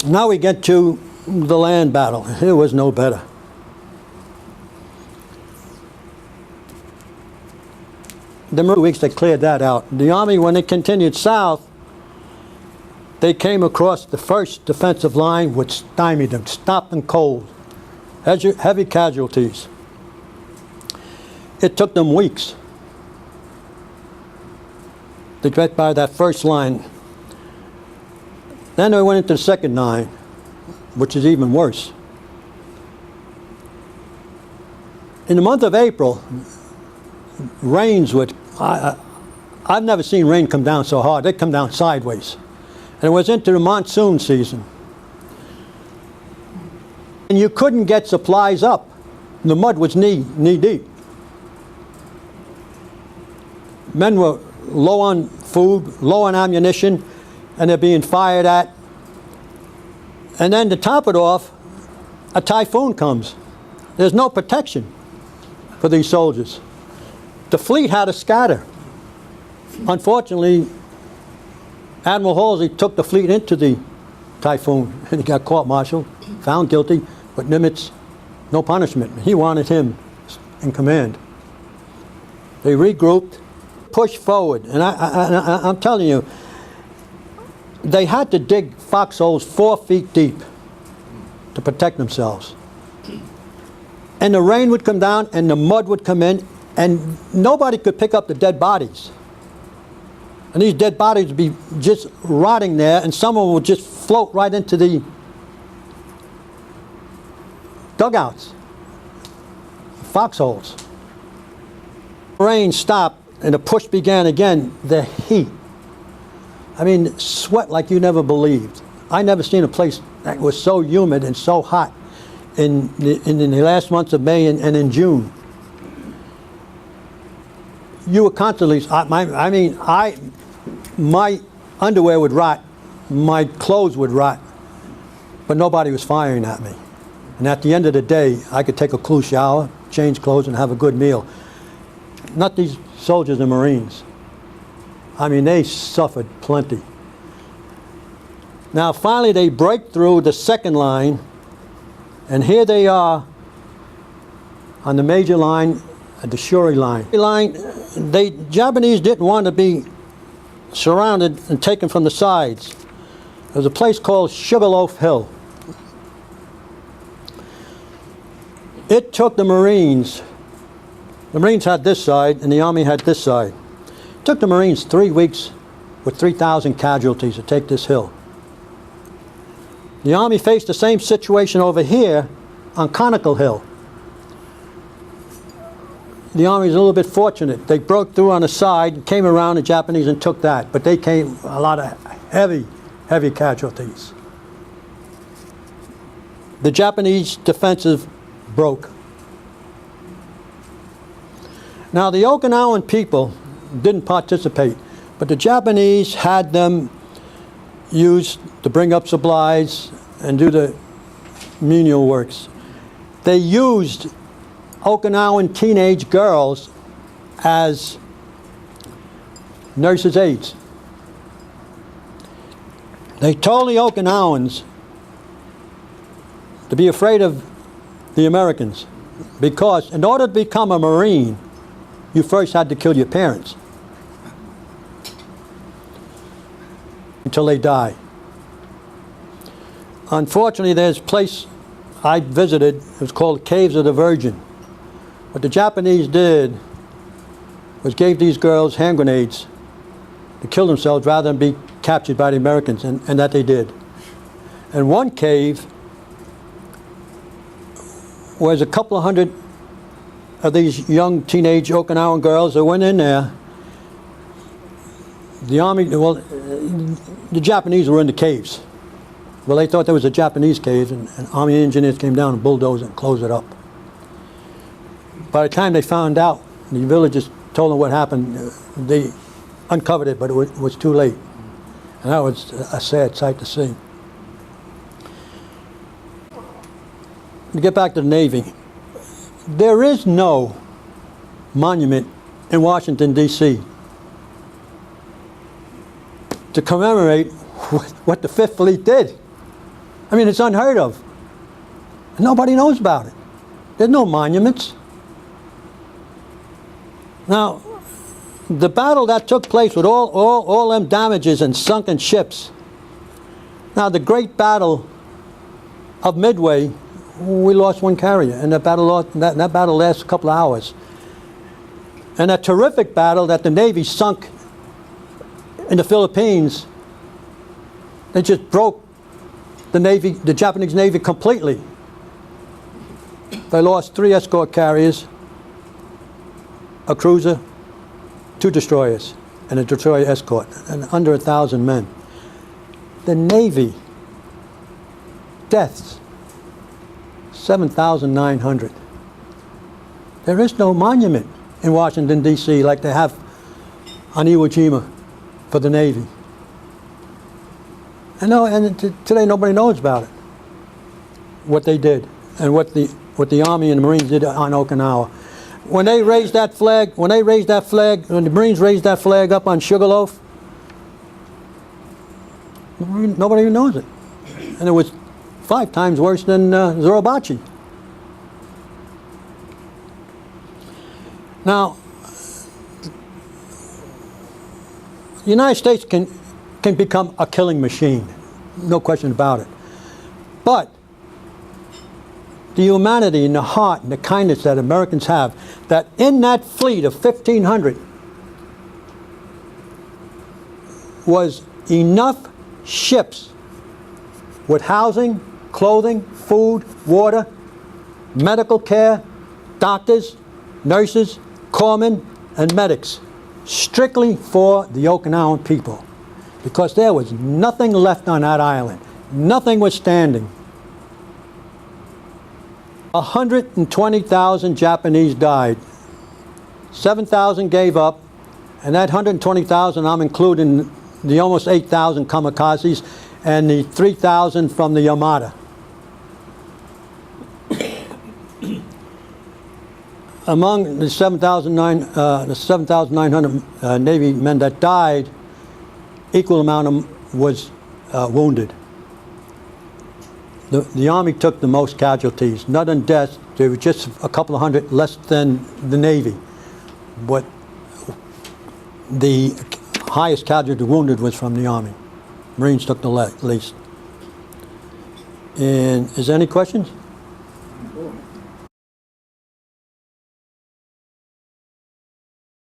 Now we get to the land battle. It was no better. The weeks they cleared that out. The Army, when they continued south, they came across the first defensive line, which stymied them, stopped them cold. Heavy casualties. It took them weeks to get by that first line. Then they went into the second line, which is even worse. In the month of April, rains would, I've never seen rain come down so hard. They come down sideways. And it was into the monsoon season. And you couldn't get supplies up. The mud was knee deep. Men were low on food, low on ammunition, and they're being fired at. And then to top it off, a typhoon comes. There's no protection for these soldiers. The fleet had to scatter. Unfortunately, Admiral Halsey took the fleet into the typhoon, and he got court-martialed, found guilty, but Nimitz, no punishment. He wanted him in command. They regrouped, pushed forward, and I'm telling you, they had to dig foxholes 4 feet deep to protect themselves. And the rain would come down, and the mud would come in, and nobody could pick up the dead bodies. And these dead bodies would be just rotting there, and some of them would just float right into the dugouts, foxholes. Rain stopped, and the push began again. The heat. I mean, sweat like you never believed. I never seen a place that was so humid and so hot in the last months of May and in June. You were constantly, my underwear would rot, my clothes would rot, but nobody was firing at me. And at the end of the day, I could take a cool shower, change clothes, and have a good meal. Not these soldiers and Marines. I mean, they suffered plenty. Now, finally, they break through the second line, and here they are on the major line at the Shuri line. The Japanese didn't want to be surrounded and taken from the sides. There was a place called Sugarloaf Hill. It took the Marines had this side and the Army had this side. It took the Marines 3 weeks with 3,000 casualties to take this hill. The Army faced the same situation over here on Conical Hill. The Army was a little bit fortunate. They broke through on the side, came around the Japanese and took that, but they came a lot of heavy casualties. The Japanese defensive broke. Now the Okinawan people didn't participate, but the Japanese had them used to bring up supplies and do the menial works. They used Okinawan teenage girls as nurses' aides. They told the Okinawans to be afraid of the Americans, because in order to become a Marine, you first had to kill your parents until they die. Unfortunately, there's a place I visited, it was called Caves of the Virgin. What the Japanese did was gave these girls hand grenades to kill themselves rather than be captured by the Americans, and that they did. And one cave was a couple of hundred of these young teenage Okinawan girls that went in there. The Army, well, the Japanese were in the caves. Well, they thought there was a Japanese cave, and Army engineers came down and bulldozed it and closed it up. By the time they found out, the villagers told them what happened, they uncovered it, but it was too late. And that was a sad sight to see. To get back to the Navy, there is no monument in Washington, D.C. to commemorate what the Fifth Fleet did. I mean, it's unheard of. Nobody knows about it. There's no monuments. Now, the battle that took place with all them damages and sunken ships. Now, the great battle of Midway, we lost one carrier, and that battle lasted a couple of hours. And that terrific battle that the Navy sunk in the Philippines, they just broke the Japanese Navy completely. They lost 3 escort carriers, a cruiser, 2 destroyers, and a destroyer escort, and under 1,000 men. The Navy, deaths, 7,900. There is no monument in Washington, D.C. like they have on Iwo Jima for the Navy. And today nobody knows about it, what they did, and what the Army and the Marines did on Okinawa. When they raised that flag, when the Marines raised that flag up on Sugarloaf, nobody even knows it. And it was 5 times worse than Zorobachi. Now, the United States can become a killing machine, no question about it. But the humanity and the heart and the kindness that Americans have, that in that fleet of 1,500 was enough ships with housing, clothing, food, water, medical care, doctors, nurses, corpsmen, and medics, strictly for the Okinawan people, because there was nothing left on that island. Nothing was standing. 120,000 Japanese died. 7,000 gave up, and that 120,000, I'm including the almost 8,000 kamikazes and the 3,000 from the Armada. Among the 7,900 Navy men that died, equal amount of them was wounded. The Army took the most casualties, not in deaths. There were just a couple of hundred less than the Navy. But the highest casualty wounded was from the Army. Marines took the least. And is there any questions?